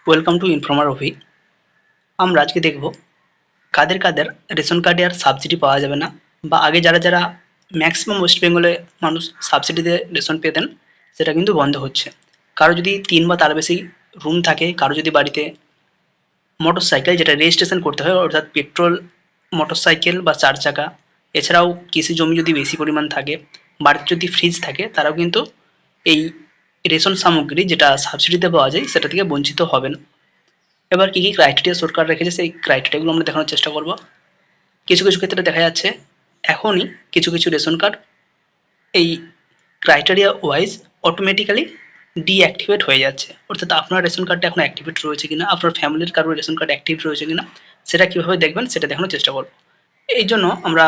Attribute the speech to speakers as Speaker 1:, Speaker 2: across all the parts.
Speaker 1: Welcome to informer অফি। আমরা আজকে দেখব কাদের কাদের রেশন কার্ডে আর সাবসিডি পাওয়া যাবে না, বা আগে যারা যারা ম্যাক্সিমাম ওয়েস্ট বেঙ্গলে মানুষ সাবসিডিতে রেশন পেতেন, সেটা কিন্তু বন্ধ হচ্ছে। কারো যদি ৩ বা তার বেশি রুম থাকে, কারো যদি বাড়িতে মোটর সাইকেল যেটা রেজিস্ট্রেশন করতে হয়, অর্থাৎ পেট্রোল মোটর সাইকেল বা ৪ চাকা, এছাড়াও কৃষি জমি যদি বেশি পরিমাণ থাকে, বাড়িতে যদি ফ্রিজ থাকে, তারাও কিন্তু এই রেশন সামগ্রী যেটা সাবসিডিতে পাওয়া যায় সেটা থেকে বঞ্চিত হবেন। এবার কী কী ক্রাইটেরিয়া সরকার রেখেছে সেই ক্রাইটেরিয়াগুলো আমরা দেখানোর চেষ্টা করব। কিছু কিছু ক্ষেত্রে দেখা যাচ্ছে এখনই কিছু কিছু রেশন কার্ড এই ক্রাইটেরিয়া ওয়াইজ অটোমেটিক্যালি ডিঅ্যাক্টিভেট হয়ে যাচ্ছে, অর্থাৎ আপনার রেশন কার্ডটা এখন অ্যাক্টিভেট রয়েছে কিনা, আপনার ফ্যামিলির কারোর রেশন কার্ড অ্যাক্টিভ রয়েছে কিনা, সেটা কীভাবে দেখবেন সেটা দেখানোর চেষ্টা করব। এই জন্য আমরা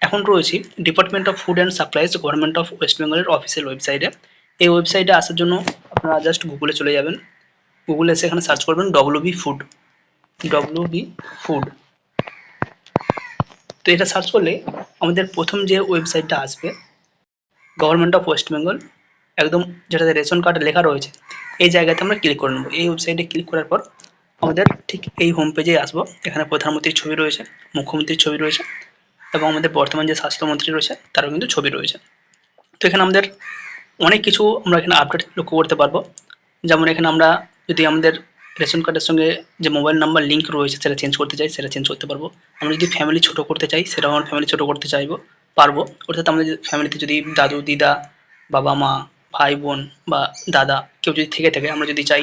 Speaker 1: এখন রয়েছি department of food and supplies, government of West বেঙ্গলের অফিসিয়াল ওয়েবসাইটে। এই ওয়েবসাইটে আসার জন্য আপনারা জাস্ট গুগলে চলে যাবেন। গুগলে এসে এখানে সার্চ করবেন ডব্লিউবি ফুড। তো এটা সার্চ করলে আমাদের প্রথম যে ওয়েবসাইটটা আসবে গভর্নমেন্ট অফ ওয়েস্ট বেঙ্গল, একদম যেটাতে রেশন কার্ড লেখা রয়েছে এই জায়গাতে আমরা ক্লিক করে নেবো। এই ওয়েবসাইটে ক্লিক করার পর আমাদের ঠিক এই হোম পেজে আসবো। এখানে প্রধানমন্ত্রীর ছবি রয়েছে, মুখ্যমন্ত্রীর ছবি রয়েছে, এবং আমাদের বর্তমান যে স্বাস্থ্যমন্ত্রী রয়েছে তারও কিন্তু ছবি রয়েছে। তো এখানে আমাদের অনেক কিছু আমরা এখানে আপডেট লক্ষ্য করতে পারবো। যেমন এখানে আমরা যদি আমাদের রেশন কার্ডের সঙ্গে যে মোবাইল নাম্বার লিঙ্ক রয়েছে সেটা চেঞ্জ করতে চাই, সেটা চেঞ্জ করতে পারবো। আমরা যদি ফ্যামিলি ছোটো করতে চাই, সেটাও আমার ফ্যামিলি ছোটো করতে পারবো। অর্থাৎ আমাদের ফ্যামিলিতে যদি দাদু দিদা, বাবা মা, ভাই বোন বা দাদা কেউ যদি থেকে থাকে, আমরা যদি চাই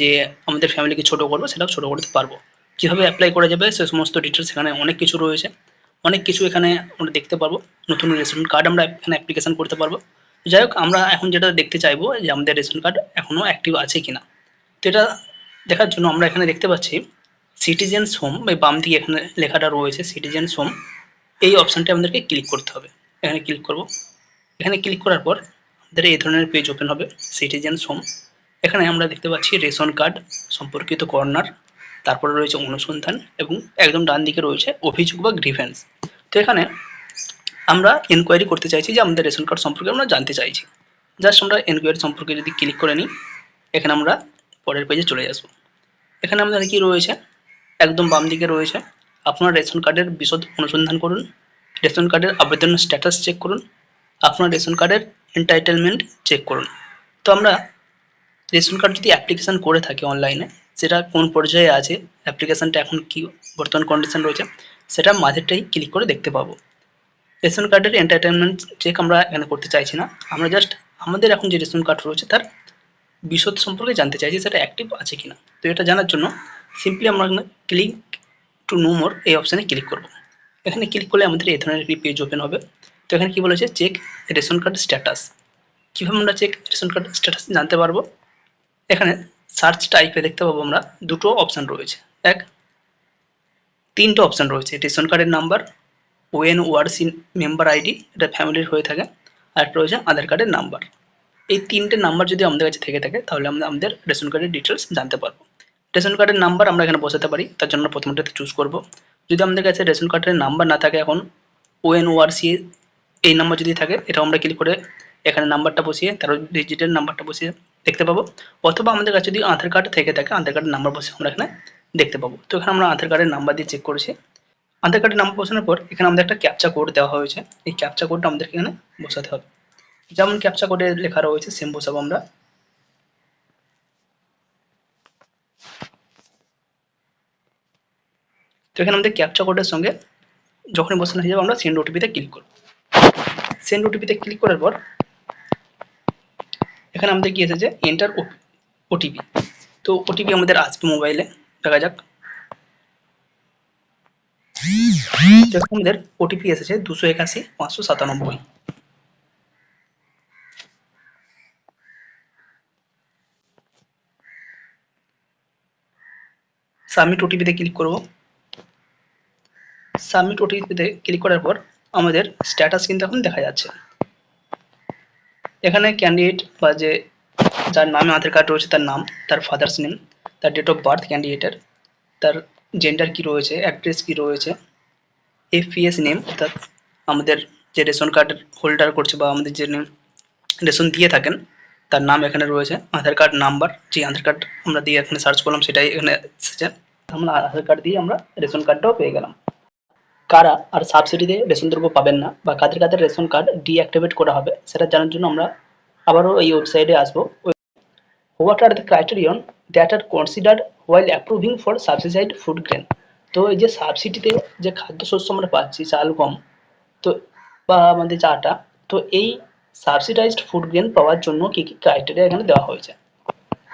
Speaker 1: যে আমাদের ফ্যামিলিকে ছোটো করবো, সেটাও ছোটো করতে পারবো। কীভাবে অ্যাপ্লাই করা যাবে সে সমস্ত ডিটেলস এখানে অনেক কিছু রয়েছে। অনেক কিছু এখানে আমরা দেখতে পারবো। নতুন রেশন কার্ড আমরা এখানে অ্যাপ্লিকেশন করতে পারবো। যাই হোক, আমরা এখন যেটা দেখতে চাইবো যে আমাদের রেশন কার্ড এখনও অ্যাক্টিভ আছে কিনা। তো এটা দেখার জন্য আমরা এখানে দেখতে পাচ্ছি সিটিজেন্স হোম, এই বাম দিকে এখানে লেখাটা রয়েছে সিটিজেন্স হোম। এই অপশানটা আমাদেরকে ক্লিক করতে হবে। এখানে ক্লিক করব। এখানে ক্লিক করার পর আমাদের এই ধরনের পেজ ওপেন হবে, সিটিজেন্স হোম। এখানে আমরা দেখতে পাচ্ছি রেশন কার্ড সম্পর্কিত কর্নার, তারপরে রয়েছে অনুসন্ধান, এবং একদম ডান দিকে রয়েছে অভিযোগ বা গ্রিভেন্স। তো এখানে আমরা এনকোয়ারি করতে চাইছি যে আমাদের রেশন কার্ড সম্পর্কে আমরা জানতে চাইছি। জাস্ট আমরা এনকোয়ারি সম্পর্কে যদি ক্লিক করে নিই, এখানে আমরা পরের পেজে চলে আসবো। এখানে আমাদের কি রয়েছে, একদম বাম দিকে রয়েছে আপনার রেশন কার্ডের বিশদ অনুসন্ধান করুন, রেশন কার্ডের আবেদনের স্ট্যাটাস চেক করুন, আপনার রেশন কার্ডের এন্টাইটেলমেন্ট চেক করুন। তো আমরা রেশন কার্ড যদি অ্যাপ্লিকেশান করে থাকি অনলাইনে, সেটা কোন পর্যায়ে আছে, অ্যাপ্লিকেশানটা এখন কি বর্তমান কন্ডিশন রয়েছে, সেটা মাঝেরটাই ক্লিক করে দেখতে পাবো। রেশন কার্ডের এন্টারটেনমেন্ট চেক আমরা এখানে করতে চাইছি না, আমরা জাস্ট আমাদের এখন যে রেশন কার্ড রয়েছে তার বিশদ সম্পর্কে জানতে চাইছি, সেটা অ্যাক্টিভ আছে কিনা। তো এটা জানার জন্য সিম্পলি আমরা ক্লিক টু নো মোর এই অপশানে ক্লিক করব। এখানে ক্লিক করলে আমাদের এই ধরনের একটি পেজ ওপেন হবে। তো এখানে কি বলেছে, চেক রেশন কার্ড স্ট্যাটাস। কীভাবে আমরা চেক রেশন কার্ড স্ট্যাটাস জানতে পারবো, এখানে সার্চ টাইপে দেখতে পাবো আমরা দুটো অপশান রয়েছে, তিনটে অপশান রয়েছে, রেশন কার্ডের নাম্বার, ওএনওআরসি মেম্বার আইডি, এটা ফ্যামিলির হয়ে থাকে, আর একটা রয়েছে আধার কার্ডের নাম্বার। এই তিনটে নাম্বার যদি আমাদের কাছে থেকে থাকে তাহলে আমরা আমাদের রেশন কার্ডের ডিটেলস জানতে পারবো। রেশন কার্ডের নাম্বার আমরা এখানে বসাতে পারি, তার জন্য প্রথমটাতে চুজ করব। যদি আমাদের কাছে রেশন কার্ডের নাম্বার না থাকে, এখন ওএনওআরসি এই নাম্বার যদি থাকে, এটাও আমরা ক্লিক করে এখানে নাম্বারটা বসিয়ে 13 ডিজিটের নাম্বারটা বসিয়ে দেখতে পাবো। অথবা আমাদের কাছে যদি আধার কার্ড থেকে থাকে, আধার কার্ডের নাম্বার বসে আমরা এখানে দেখতে পাবো। তো এখানে আমরা আধার কার্ডের নাম্বার দিয়ে চেক করেছি। আধার কার্ডের নাম্বার বসানোর পর এখানে আমাদের একটা ক্যাপচা কোড দেওয়া হয়েছে, এই ক্যাপচা কোডটা আমাদেরকে এখানে বসাতে হবে। যেমন ক্যাপচা কোডে লেখা রয়েছে সেম বসাবো আমরা। তো এখানে আমাদের ক্যাপচা কোডের সঙ্গে যখনই বসানো হয়ে যাবে, আমরা সেন্ড ওটিপিতে ক্লিক করব। সেন্ড ওটিপিতে ক্লিক করার পর এখানে আমাদের কি এসেছে, এন্টার ওটিপি। তো ওটিপি আমাদের আসবে মোবাইলে, দেখা যাক। আমাদের ওটিপি এসেছে 281 597। সাবমিট ওটিপিতে ক্লিক করব। সাবমিট ওটিপিতে ক্লিক করার পর আমাদের স্ট্যাটাস কিন্তু এখন দেখা যাচ্ছে। এখানে ক্যান্ডিডেট বা যে যার নামে আধার কার্ড রয়েছে তার নাম, তার ফাদার্স নেম, তার ডেট অফ বার্থ ক্যান্ডিডেটের, তার জেন্ডার কি রয়েছে, অ্যাড্রেস কি রয়েছে, এফপিএস নেম, অর্থাৎ আমাদের যে রেশন কার্ড হোল্ডার করছে বা আমাদের যে রেশন দিয়ে থাকেন তার নাম এখানে রয়েছে, আধার কার্ড নাম্বার, যে আধার কার্ড আমরা দিয়ে এখানে সার্চ করলাম সেটাই এখানে এসেছে। আমরা আধার কার্ড দিয়ে আমরা রেশন কার্ডটাও পেয়ে গেলাম। কারা আর সাবসিডিতে রেশন দ্রব্য পাবেন না বা কাদের কাদের রেশন কার্ড ডিঅ্যাক্টিভেট করা হবে সেটা জানার জন্য আমরা আবারও এই ওয়েবসাইটে আসবো। What are the criterion that R considered while approving for subsidised food grain. তো এই যে সাবসিডিতে যে খাদ্যশস্য আমরা পাচ্ছি, চাল, গম, তো বা আমাদের যে আটা, তো এই সাবসিডাইজড ফুড গ্রেন পাওয়ার জন্য কি কি ক্রাইটেরিয়া এখানে দেওয়া হয়েছে।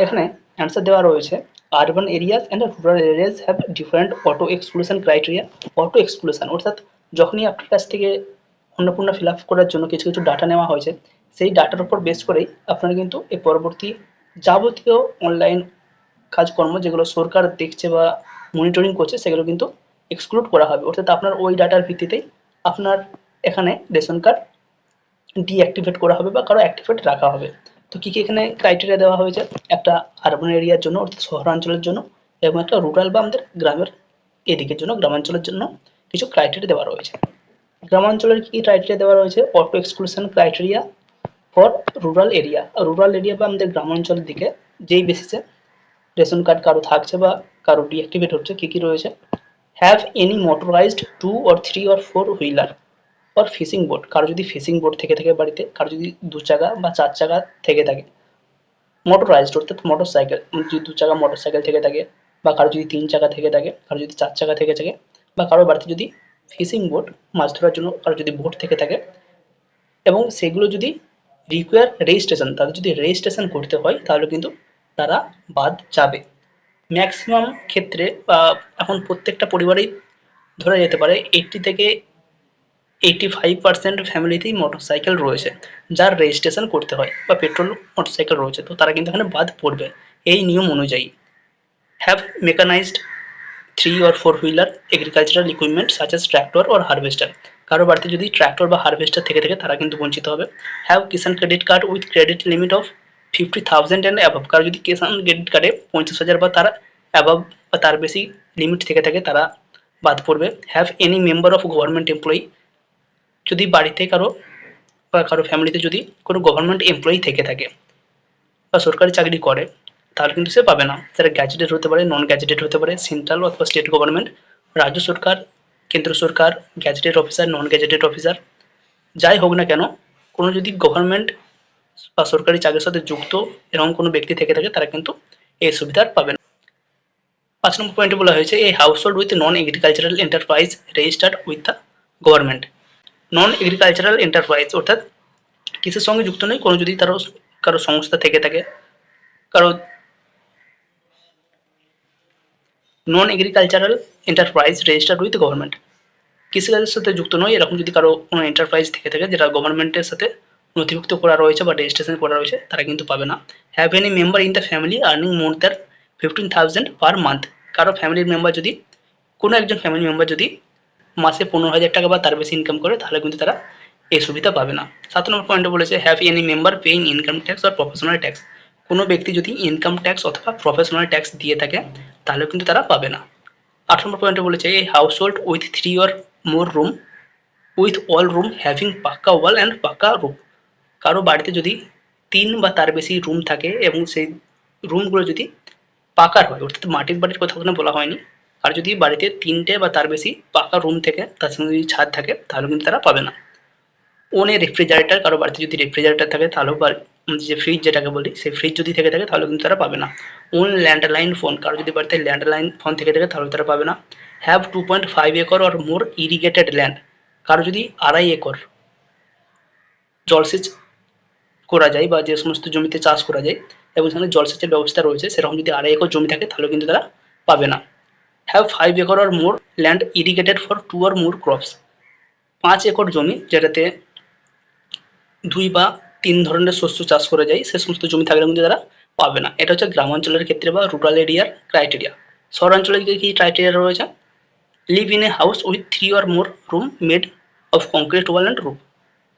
Speaker 1: এখানে অ্যান্সার দেওয়া রয়েছে, urban areas and rural areas have different auto exclusion criteria. Auto exclusion অর্থাৎ যখনই আপনার কাছ থেকে অন্নপূর্ণা ফিল আপ করার জন্য কিছু কিছু ডাটা নেওয়া হয়েছে, সেই ডাটার উপর বেস করেই আপনারা কিন্তু এই পরবর্তী যাবতীয় অনলাইন কাজকর্ম যেগুলো সরকার দেখছে বা মনিটরিং করছে সেগুলো কিন্তু এক্সক্লুড করা হবে। অর্থাৎ আপনার ওই ডাটার ভিত্তিতেই আপনার এখানে রেশন কার্ড ডিঅ্যাক্টিভেট করা হবে বা কারো অ্যাক্টিভেট রাখা হবে। তো কী কী এখানে ক্রাইটেরিয়া দেওয়া হয়েছে, একটা আরবান এরিয়ার জন্য অর্থাৎ শহরাঞ্চলের জন্য, এবং একটা রুরাল বা আমাদের গ্রামের এদিকের জন্য, গ্রামাঞ্চলের জন্য কিছু ক্রাইটেরিয়া দেওয়া রয়েছে। গ্রামাঞ্চলের কী কী ক্রাইটেরিয়া দেওয়া রয়েছে, auto exclusion criteria for rural area. Rural area বা আমাদের গ্রামাঞ্চলের দিকে যেই বেসিসে রেশন কার্ড কারো থাকছে বা কারো ডিঅ্যাক্টিভেট হচ্ছে, কী কী রয়েছে, have any motorised 2 or 3 or 4 wheeler or fishing boat. কারো যদি ফিশিং বোট থেকে থাকে বাড়িতে, কারো যদি 2 চাকা বা 4 চাকা থেকে থাকে, মোটরাইজড অর্থাৎ মোটর সাইকেল, যদি 2 চাকা মোটর সাইকেল থেকে থাকে, বা কারো যদি 3 চাকা থেকে থাকে, কারো যদি 4 চাকা থেকে থাকে, বা কারো বাড়িতে যদি ফিশিং বোট মাছ ধরার জন্য কারো যদি বোট থেকে থাকে, এবং সেগুলো যদি রিকোয়ার রেজিস্ট্রেশন, তাদের যদি রেজিস্ট্রেশন করতে হয় তাহলে কিন্তু তারা বাদ যাবে। ম্যাক্সিমাম ক্ষেত্রে বা এখন প্রত্যেকটা পরিবারেই ধরা যেতে পারে 80 থেকে 85% ফ্যামিলিতেই মোটরসাইকেল রয়েছে যার রেজিস্ট্রেশন করতে হয়, বা পেট্রোল মোটরসাইকেল রয়েছে, তো তারা কিন্তু এখানে বাদ পড়বে এই নিয়ম অনুযায়ী। Have mechanised 3 or 4 wheeler agricultural equipment such as tractor or harvester. কারো বাড়িতে যদি ট্র্যাক্টর বা হারভেস্টার থেকে থাকে তারা কিন্তু বঞ্চিত হবে। Have Kisan credit card with credit limit of 50,000 and above. কারো যদি কিষান ক্রেডিট কার্ডে 50,000 বা তার অ্যাবভ বা তার বেশি লিমিট থেকে থাকে তারা বাদ পড়বে। Have any member of government employee. যদি বাড়িতে কারো বা কারো ফ্যামিলিতে যদি কোনো গভর্নমেন্ট এমপ্লয়ি থেকে থাকে বা সরকারি চাকরি করে তাহলে কিন্তু সে পাবে না। সেটা গ্যাজেটেড হতে পারে, নন গ্যাজেটেড হতে পারে, সেন্ট্রাল অথবা স্টেট গভর্নমেন্ট, রাজ্য সরকার, কেন্দ্র সরকার, gazetted officer, non gazetted officer, যাই হোক না কেন, কোনো যদি গভর্নমেন্ট বা সরকারি চাকরির সাথে যুক্ত এরকম কোনো ব্যক্তি থেকে থাকে তারা কিন্তু এই সুবিধা পাবে না। 5 নম্বর পয়েন্টে বলা হয়েছে, এই house hold with non agricultural enterprise registered with the government. Non agricultural enterprise অর্থাৎ কৃষির সঙ্গে যুক্ত নেই, কোনো যদি তারও কারো সংস্থা থেকে থাকে, কারো নন agricultural enterprise registered with government, কৃষিকাজের সাথে যুক্ত নয় এরকম যদি কারো কোনো এন্টারপ্রাইজ থেকে থাকে যেটা গভর্নমেন্টের সাথে নথিভুক্ত করা রয়েছে বা রেজিস্ট্রেশন করা রয়েছে তারা কিন্তু পাবে না। Have any member in the family earning more than 15,000 per month. কারো ফ্যামিলির মেম্বার যদি, কোনো একজন ফ্যামিলি মেম্বার যদি মাসে 15,000 টাকা বা তার বেশি ইনকাম করে তাহলে কিন্তু তারা এই সুবিধা পাবে না। 7 নম্বর পয়েন্টে বলেছে, have any member paying income tax or professional tax. কোনো ব্যক্তি যদি ইনকাম ট্যাক্স অথবা প্রফেশনাল ট্যাক্স দিয়ে থাকে তাহলে কিন্তু তারা পাবে না। 8 নম্বর পয়েন্টে বলেছে, এই house hold with 3 or more room with all room having পাক্কা ওয়াল অ্যান্ড পাক্কা রুফ। কারো বাড়িতে যদি 3 বা তার বেশি রুম থাকে এবং সেই রুমগুলো যদি পাকার হয়, অর্থাৎ মাটির বাড়ির কথা ওখানে বলা হয়নি, আর যদি বাড়িতে 3টে বা তার বেশি পাকা রুম থেকে তার সঙ্গে যদি ছাদ থাকে তাহলে কিন্তু তারা পাবে না। ওন এ রেফ্রিজারেটর, কারো বাড়িতে যদি রেফ্রিজারেটর থাকে তাহলেও যে ফ্রিজ যেটাকে বলি সেই ফ্রিজ যদি থেকে থাকে তাহলে কিন্তু তারা পাবে না। ওন ল্যান্ডলাইন ফোন, কারো যদি বাড়িতে ল্যান্ডলাইন ফোন থেকে থাকে তাহলে তারা পাবে না। Have 2.5 acre or more irrigated land, কারো যদি 2.5 একর জলসেচ করা যায় বা যে সমস্ত জমিতে চাষ করা যায় এবং সেখানে জলসেচের ব্যবস্থা রয়েছে সেরকম যদি 2.5 একর জমি থাকে তাহলে কিন্তু তারা পাবে না। Have 5 acre or more land irrigated for 2 or more crops. 5 acre জমি যেটাতে 2 বা 3 ধরনের শস্য চাষ করা যায় সে সমস্ত জমি থাকলে কিন্তু তারা পাবে না। এটা হচ্ছে গ্রামাঞ্চলের ক্ষেত্রে বা রুরাল এরিয়ার ক্রাইটেরিয়া। শহরাঞ্চলের দিকে কী ক্রাইটেরিয়া রয়েছে, live in a house with 3 or more room made of concrete wall and roof.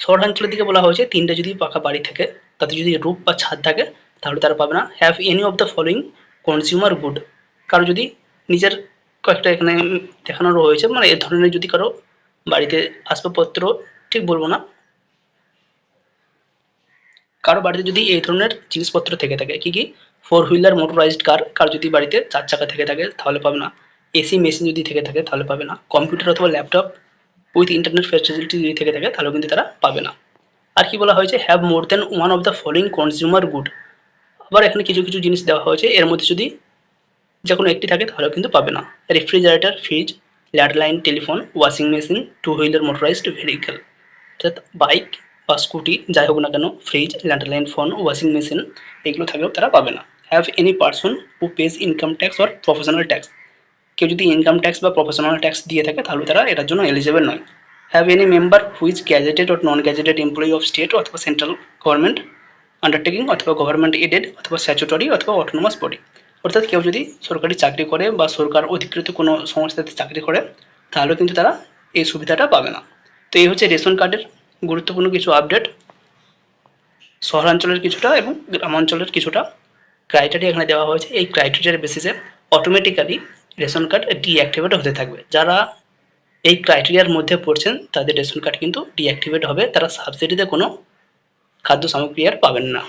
Speaker 1: শহরাঞ্চলের দিকে বলা হয়েছে 3টে যদি পাকা বাড়ি থাকে তাতে যদি রুফ বা ছাদ থাকে তাহলে তারা পাবে না। Have any of the following consumer good, কারো যদি নিজের কয়েকটা এখানে দেখানো রয়েছে, মানে এ ধরনের যদি কারো বাড়িতে আসবাবপত্র, ঠিক বলবো না, কারো বাড়িতে যদি এই ধরনের জিনিসপত্র থেকে থাকে, কি ফোর হুইলার মোটরাইজড কার কার যদি বাড়িতে 4 চাকা থেকে থাকে তাহলে পাবে না। এসি মেশিন যদি থেকে থাকে তাহলে পাবে না। কম্পিউটার অথবা ল্যাপটপ উইথ ইন্টারনেট ফ্যাসিলিটি যদি থেকে থাকে তাহলেও কিন্তু তারা পাবে না। আর কি বলা হয়েছে, have more than one of the following consumer good. আবার এখানে কিছু কিছু জিনিস দেওয়া হয়েছে, এর মধ্যে যদি যে কোনো একটি থাকে তাহলেও কিন্তু পাবে না। Refrigerator, fridge, landline, telephone, washing machine, two wheeler motorised vehicle, অর্থাৎ বাইক বা স্কুটি যাই হোক না কেন, fridge, landline phone, washing machine এগুলো থাকলেও তারা পাবে না। Have any person who pays income tax or professional tax. কেউ যদি ইনকাম ট্যাক্স বা প্রফেশনাল ট্যাক্স দিয়ে থাকে তাহলে তারা এটার জন্য এলিজেবল নয়। Have any member whose gazetted or non gazetted employee of state অথবা সেন্ট্রাল গভর্নমেন্ট আন্ডারটেকিং অথবা গভর্নমেন্ট এডেড অথবা স্ট্যাচুটরি অথবা অটোনোমাস বডি। অর্থাৎ কেউ যদি সরকারি চাকরি করে বা সরকার অধিকৃত কোনো সংস্থাতে চাকরি করে তাহলেও কিন্তু তারা এই সুবিধাটা পাবে না। তো এই হচ্ছে রেশন কার্ডের গুরুত্বপূর্ণ কিছু আপডেট, শহরাঞ্চলের কিছুটা এবং গ্রামাঞ্চলের কিছুটা ক্রাইটেরিয়া এখানে দেওয়া হয়েছে। এই ক্রাইটেরিয়ার বেসিসে অটোমেটিক্যালি রেশন কার্ড ডিঅ্যাক্টিভেট হতে থাকবে। যারা এই ক্রাইটেরিয়ার মধ্যে পড়ছেন তাদের রেশন কার্ড কিন্তু ডিঅ্যাক্টিভেট হবে, তারা সাবসিডিতে কোনো খাদ্য সামগ্রী আর পাবেন না।